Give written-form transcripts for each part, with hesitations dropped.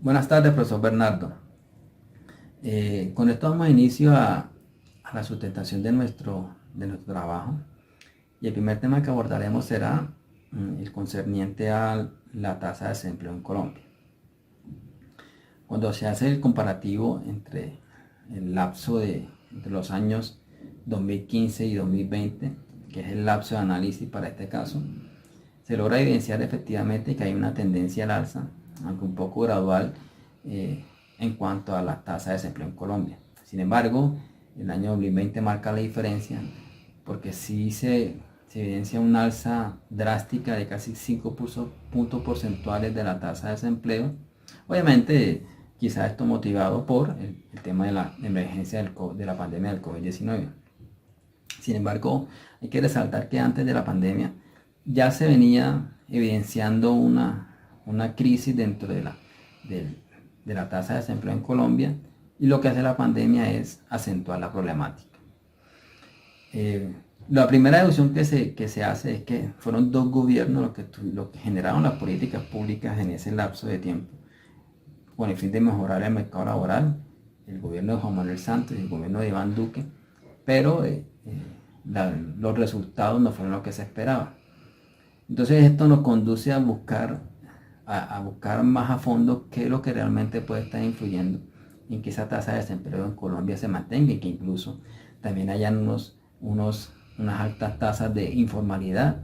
Buenas tardes, profesor Bernardo. Con esto damos inicio a la sustentación de nuestro trabajo. Y el primer tema que abordaremos será el concerniente a la tasa de desempleo en Colombia. Cuando se hace el comparativo entre el lapso entre los años 2015 y 2020, que es el lapso de análisis para este caso, se logra evidenciar efectivamente que hay una tendencia al alza, aunque un poco gradual, eh, en cuanto a la tasa de desempleo en Colombia. Sin embargo, el año 2020 marca la diferencia porque sí se evidencia una alza drástica de casi 5 puntos porcentuales de la tasa de desempleo. Obviamente, quizás esto motivado por el tema de la emergencia de la pandemia del COVID-19. Sin embargo, hay que resaltar que antes de la pandemia ya se venía evidenciando una crisis dentro de la tasa de desempleo en Colombia, y lo que hace la pandemia es acentuar la problemática. Eh, la primera deducción que se hace es que fueron dos gobiernos los que generaron las políticas públicas en ese lapso de tiempo con el fin de mejorar el mercado laboral, el gobierno de Juan Manuel Santos y el gobierno de Iván Duque, pero los resultados no fueron lo que se esperaba. Entonces esto nos conduce a buscar más a fondo qué es lo que realmente puede estar influyendo en que esa tasa de desempleo en Colombia se mantenga y que incluso también hayan unas altas tasas de informalidad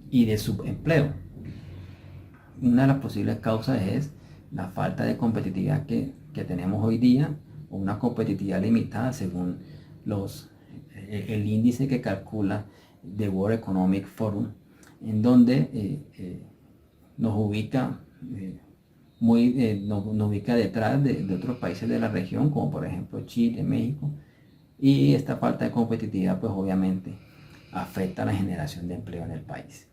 y de subempleo. Una de las posibles causas es la falta de competitividad que tenemos hoy día, o una competitividad limitada según el índice que calcula The World Economic Forum, en donde nos ubica nos ubica detrás de otros países de la región, como por ejemplo Chile, México. Y esta falta de competitividad pues obviamente afecta a la generación de empleo en el país.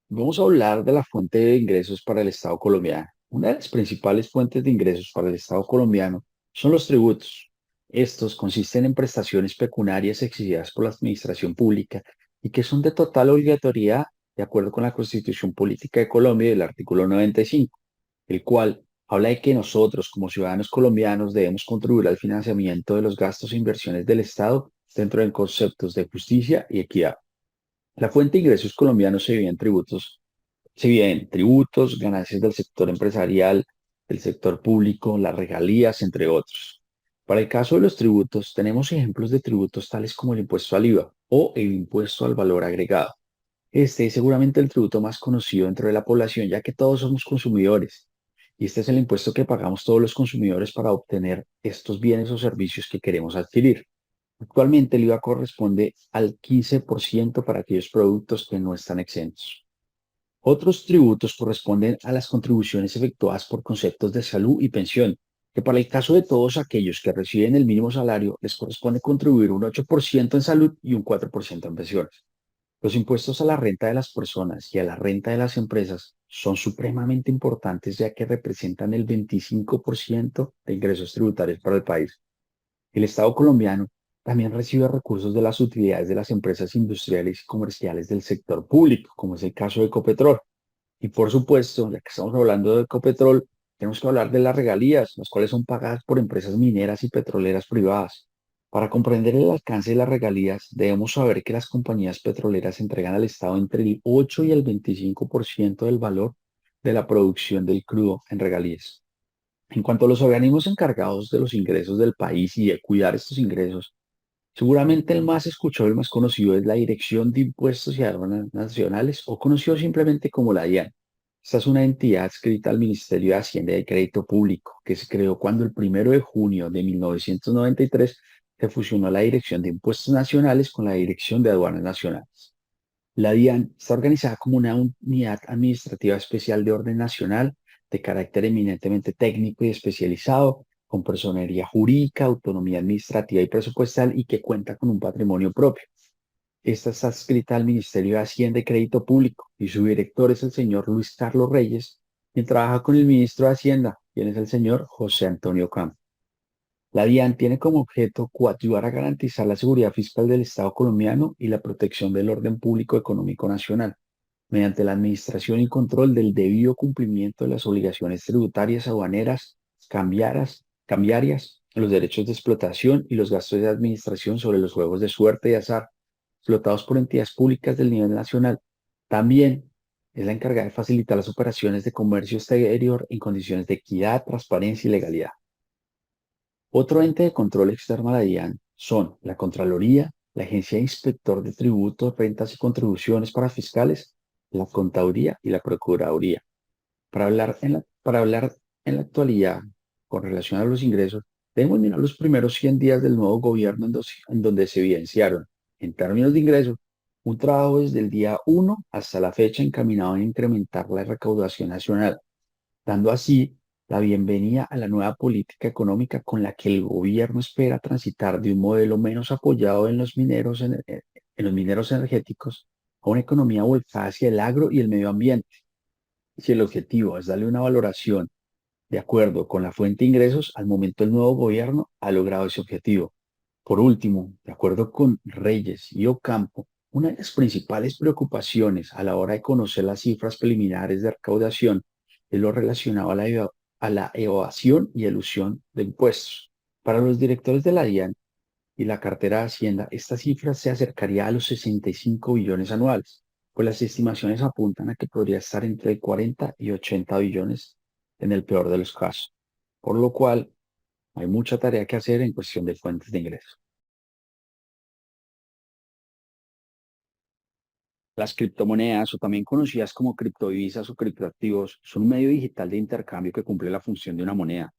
Vamos a hablar de la fuente de ingresos para el Estado colombiano. Una de las principales fuentes de ingresos para el Estado colombiano son los tributos. Estos consisten en prestaciones pecuniarias exigidas por la administración pública y que son de total obligatoriedad de acuerdo con la Constitución Política de Colombia y el artículo 95, el cual habla de que nosotros como ciudadanos colombianos debemos contribuir al financiamiento de los gastos e inversiones del Estado dentro de conceptos de justicia y equidad. La fuente de ingresos colombianos se divide en tributos, ganancias del sector empresarial, del sector público, las regalías, entre otros. Para el caso de los tributos, tenemos ejemplos de tributos tales como el impuesto al IVA o el impuesto al valor agregado. Este es seguramente el tributo más conocido dentro de la población, ya que todos somos consumidores. Y este es el impuesto que pagamos todos los consumidores para obtener estos bienes o servicios que queremos adquirir. Actualmente el IVA corresponde al 15% para aquellos productos que no están exentos. Otros tributos corresponden a las contribuciones efectuadas por conceptos de salud y pensión, que para el caso de todos aquellos que reciben el mínimo salario les corresponde contribuir un 8% en salud y un 4% en pensiones. Los impuestos a la renta de las personas y a la renta de las empresas son supremamente importantes ya que representan el 25% de ingresos tributarios para el país. El Estado colombiano también recibe recursos de las utilidades de las empresas industriales y comerciales del sector público, como es el caso de Ecopetrol. Y por supuesto, ya que estamos hablando de Ecopetrol, tenemos que hablar de las regalías, las cuales son pagadas por empresas mineras y petroleras privadas. Para comprender el alcance de las regalías, debemos saber que las compañías petroleras entregan al Estado entre el 8 y el 25% del valor de la producción del crudo en regalías. En cuanto a los organismos encargados de los ingresos del país y de cuidar estos ingresos, seguramente el más escuchado y el más conocido es la Dirección de Impuestos y Aduanas Nacionales, o conocido simplemente como la DIAN. Esta es una entidad adscrita al Ministerio de Hacienda y de Crédito Público, que se creó cuando el 1 de junio de 1993 se fusionó la Dirección de Impuestos Nacionales con la Dirección de Aduanas Nacionales. La DIAN está organizada como una unidad administrativa especial de orden nacional, de carácter eminentemente técnico y especializado, con personería jurídica, autonomía administrativa y presupuestal, y que cuenta con un patrimonio propio. Esta está adscrita al Ministerio de Hacienda y Crédito Público y su director es el señor Luis Carlos Reyes, quien trabaja con el ministro de Hacienda, quien es el señor José Antonio Campo. La DIAN tiene como objeto coadyuvar a garantizar la seguridad fiscal del Estado colombiano y la protección del orden público económico nacional. mediante la administración y control del debido cumplimiento de las obligaciones tributarias, aduaneras, cambiarias, los derechos de explotación y los gastos de administración sobre los juegos de suerte y azar explotados por entidades públicas del nivel nacional. También es la encargada de facilitar las operaciones de comercio exterior en condiciones de equidad, transparencia y legalidad. Otro ente de control externo a la DIAN son la Contraloría, la Agencia de Inspector de Tributos, Rentas y Contribuciones para Fiscales, la Contaduría y la Procuraduría. Para hablar en la actualidad con relación a los ingresos, debemos mirar los primeros 100 días del nuevo gobierno en donde se evidenciaron, en términos de ingresos, un trabajo desde el día 1 hasta la fecha encaminado a incrementar la recaudación nacional, dando así la bienvenida a la nueva política económica con la que el gobierno espera transitar de un modelo menos apoyado en los mineros energéticos a una economía volcada hacia el agro y el medio ambiente. Si el objetivo es darle una valoración de acuerdo con la fuente de ingresos, al momento el nuevo gobierno ha logrado ese objetivo. Por último, de acuerdo con Reyes y Ocampo, una de las principales preocupaciones a la hora de conocer las cifras preliminares de recaudación es lo relacionado a la evasión y elusión de impuestos. Para los directores de la DIAN y la cartera de Hacienda, esta cifra se acercaría a los 65 billones anuales, pues las estimaciones apuntan a que podría estar entre 40 y 80 billones en el peor de los casos, por lo cual hay mucha tarea que hacer en cuestión de fuentes de ingresos. Las criptomonedas, o también conocidas como criptodivisas o criptoactivos, son un medio digital de intercambio que cumple la función de una moneda.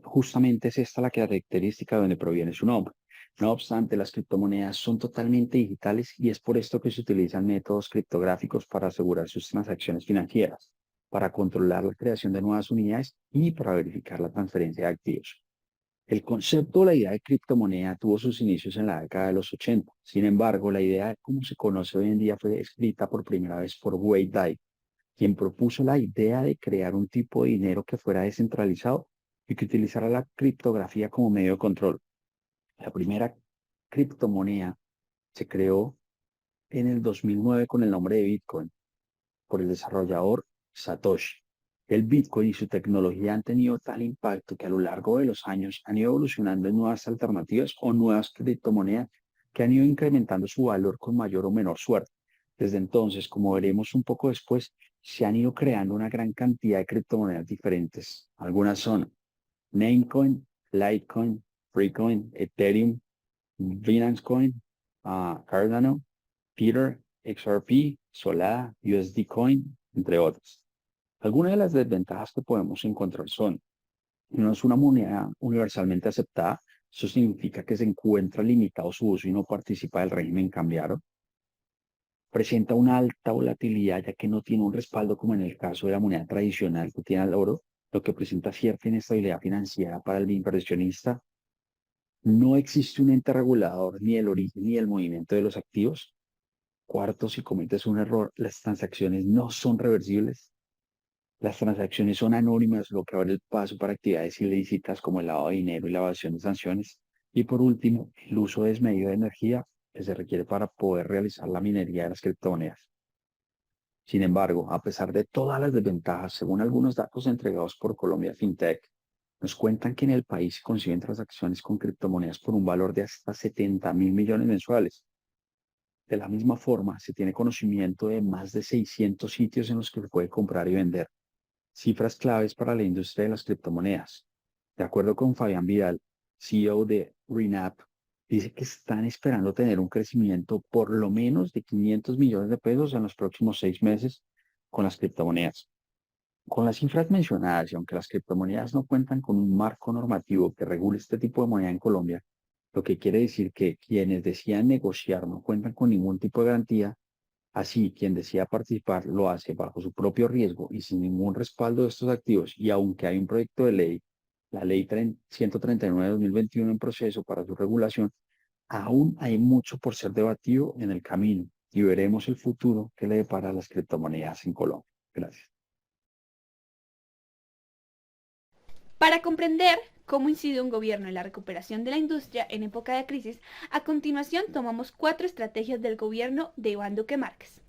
Justamente es esta la característica de donde proviene su nombre. No obstante, las criptomonedas son totalmente digitales y es por esto que se utilizan métodos criptográficos para asegurar sus transacciones financieras, para controlar la creación de nuevas unidades y para verificar la transferencia de activos. El concepto o la idea de criptomoneda tuvo sus inicios en la década de los 80. Sin embargo, la idea como se conoce hoy en día fue escrita por primera vez por Wade Dye, quien propuso la idea de crear un tipo de dinero que fuera descentralizado y que utilizara la criptografía como medio de control. La primera criptomoneda se creó en el 2009 con el nombre de Bitcoin por el desarrollador Satoshi. El Bitcoin y su tecnología han tenido tal impacto que a lo largo de los años han ido evolucionando en nuevas alternativas o nuevas criptomonedas que han ido incrementando su valor con mayor o menor suerte. Desde entonces, como veremos un poco después, se han ido creando una gran cantidad de criptomonedas diferentes. Algunas son Namecoin, Litecoin, Freecoin, Ethereum, Binance Coin, Cardano, Peter, XRP, Solana, USD Coin, entre otras. Algunas de las desventajas que podemos encontrar son: no es una moneda universalmente aceptada, eso significa que se encuentra limitado su uso y no participa del régimen cambiario. Presenta una alta volatilidad ya que no tiene un respaldo como en el caso de la moneda tradicional que tiene el oro, lo que presenta cierta inestabilidad financiera para el inversionista. No existe un ente regulador ni el origen ni el movimiento de los activos. Cuarto, si cometes un error, las transacciones no son reversibles. Las transacciones son anónimas, lo que abre el paso para actividades ilícitas como el lavado de dinero y la evasión de sanciones. Y por último, el uso desmedido de energía que se requiere para poder realizar la minería de las criptomonedas. Sin embargo, a pesar de todas las desventajas, según algunos datos entregados por Colombia FinTech, nos cuentan que en el país se consiguen transacciones con criptomonedas por un valor de hasta 70.000 millones mensuales. De la misma forma, se tiene conocimiento de más de 600 sitios en los que se puede comprar y vender. Cifras claves para la industria de las criptomonedas. De acuerdo con Fabián Vidal, CEO de RENAP, dice que están esperando tener un crecimiento por lo menos de 500 millones de pesos en los próximos 6 meses con las criptomonedas. Con las cifras mencionadas, y aunque las criptomonedas no cuentan con un marco normativo que regule este tipo de moneda en Colombia, lo que quiere decir que quienes decían negociar no cuentan con ningún tipo de garantía. Así, quien decida participar lo hace bajo su propio riesgo y sin ningún respaldo de estos activos. Y aunque hay un proyecto de ley, la ley 139 de 2021 en proceso para su regulación, aún hay mucho por ser debatido en el camino y veremos el futuro que le depara a las criptomonedas en Colombia. Gracias. Para comprender cómo incide un gobierno en la recuperación de la industria en época de crisis, a continuación tomamos 4 estrategias del gobierno de Iván Duque Márquez.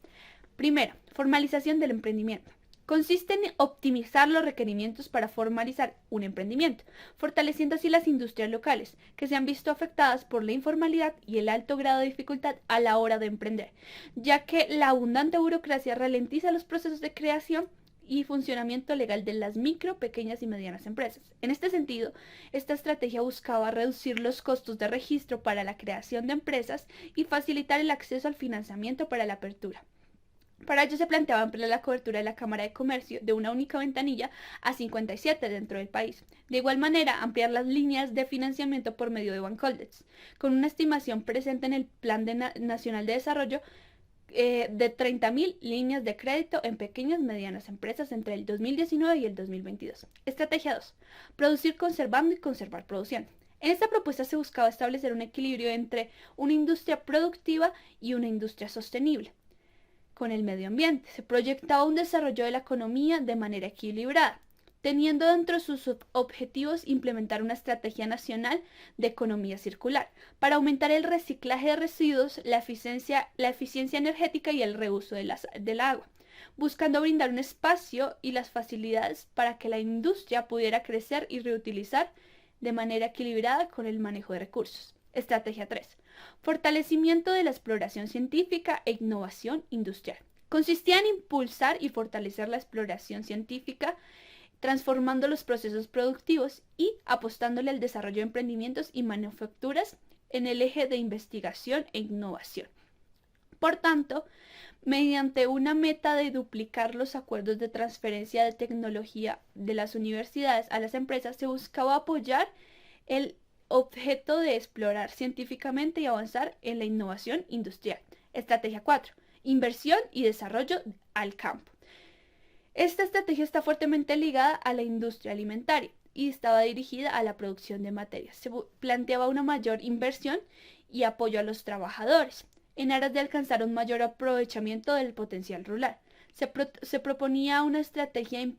Primero, formalización del emprendimiento. Consiste en optimizar los requerimientos para formalizar un emprendimiento, fortaleciendo así las industrias locales, que se han visto afectadas por la informalidad y el alto grado de dificultad a la hora de emprender, ya que la abundante burocracia ralentiza los procesos de creación y funcionamiento legal de las micro, pequeñas y medianas empresas. En este sentido, esta estrategia buscaba reducir los costos de registro para la creación de empresas y facilitar el acceso al financiamiento para la apertura. Para ello se planteaba ampliar la cobertura de la Cámara de Comercio de una única ventanilla a 57 dentro del país. De igual manera, ampliar las líneas de financiamiento por medio de Bancoldex, con una estimación presente en el Plan Nacional de Desarrollo de 30.000 líneas de crédito en pequeñas y medianas empresas entre el 2019 y el 2022. Estrategia 2. Producir conservando y conservar produciendo. En esta propuesta se buscaba establecer un equilibrio entre una industria productiva y una industria sostenible con el medio ambiente. Se proyectaba un desarrollo de la economía de manera equilibrada, teniendo dentro de sus objetivos implementar una estrategia nacional de economía circular para aumentar el reciclaje de residuos, la eficiencia energética y el reuso del agua, buscando brindar un espacio y las facilidades para que la industria pudiera crecer y reutilizar de manera equilibrada con el manejo de recursos. Estrategia 3. Fortalecimiento de la exploración científica e innovación industrial. Consistía en impulsar y fortalecer la exploración científica, transformando los procesos productivos y apostándole al desarrollo de emprendimientos y manufacturas en el eje de investigación e innovación. Por tanto, mediante una meta de duplicar los acuerdos de transferencia de tecnología de las universidades a las empresas, se buscaba apoyar el objeto de explorar científicamente y avanzar en la innovación industrial. Estrategia 4. Inversión y desarrollo al campo. Esta estrategia está fuertemente ligada a la industria alimentaria y estaba dirigida a la producción de materias. Se planteaba una mayor inversión y apoyo a los trabajadores, en aras de alcanzar un mayor aprovechamiento del potencial rural. Se proponía una estrategia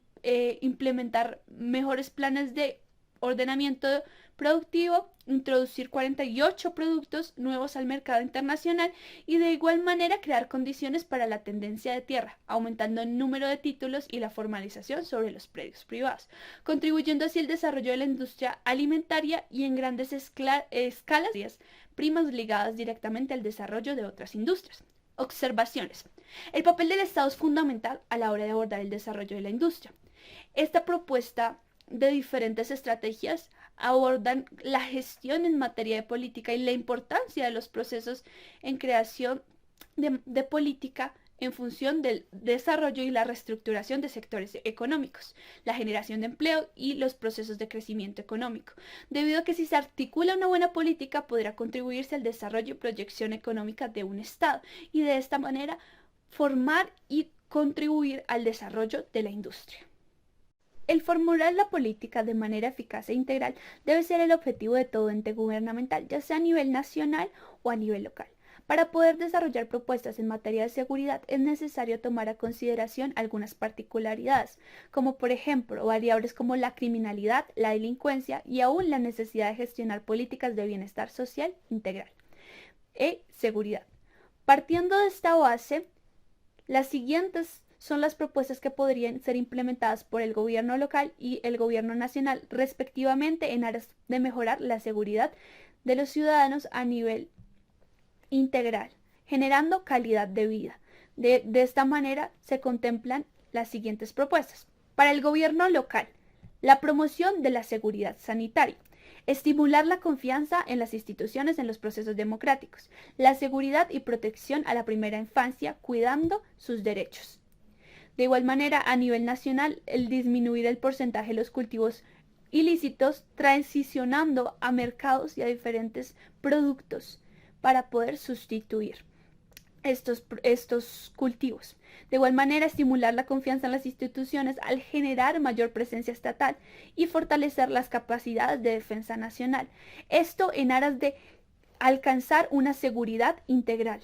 implementar mejores planes de ordenamiento productivo, introducir 48 productos nuevos al mercado internacional y de igual manera crear condiciones para la tendencia de tierra, aumentando el número de títulos y la formalización sobre los predios privados, contribuyendo así al desarrollo de la industria alimentaria y en grandes escalas primas ligadas directamente al desarrollo de otras industrias. Observaciones. El papel del Estado es fundamental a la hora de abordar el desarrollo de la industria. Esta propuesta de diferentes estrategias abordan la gestión en materia de política y la importancia de los procesos en creación de política en función del desarrollo y la reestructuración de sectores económicos, la generación de empleo y los procesos de crecimiento económico, debido a que si se articula una buena política podrá contribuirse al desarrollo y proyección económica de un Estado y de esta manera formar y contribuir al desarrollo de la industria. El formular la política de manera eficaz e integral debe ser el objetivo de todo ente gubernamental, ya sea a nivel nacional o a nivel local. Para poder desarrollar propuestas en materia de seguridad es necesario tomar a consideración algunas particularidades, como por ejemplo variables como la criminalidad, la delincuencia y aún la necesidad de gestionar políticas de bienestar social integral e seguridad. Partiendo de esta base, las siguientes son las propuestas que podrían ser implementadas por el gobierno local y el gobierno nacional, respectivamente, en aras de mejorar la seguridad de los ciudadanos a nivel integral, generando calidad de vida. De esta manera se contemplan las siguientes propuestas. Para el gobierno local, la promoción de la seguridad sanitaria. Estimular la confianza en las instituciones en los procesos democráticos. La seguridad y protección a la primera infancia, cuidando sus derechos. De igual manera, a nivel nacional, el disminuir el porcentaje de los cultivos ilícitos, transicionando a mercados y a diferentes productos para poder sustituir estos cultivos. De igual manera, estimular la confianza en las instituciones al generar mayor presencia estatal y fortalecer las capacidades de defensa nacional. Esto en aras de alcanzar una seguridad integral.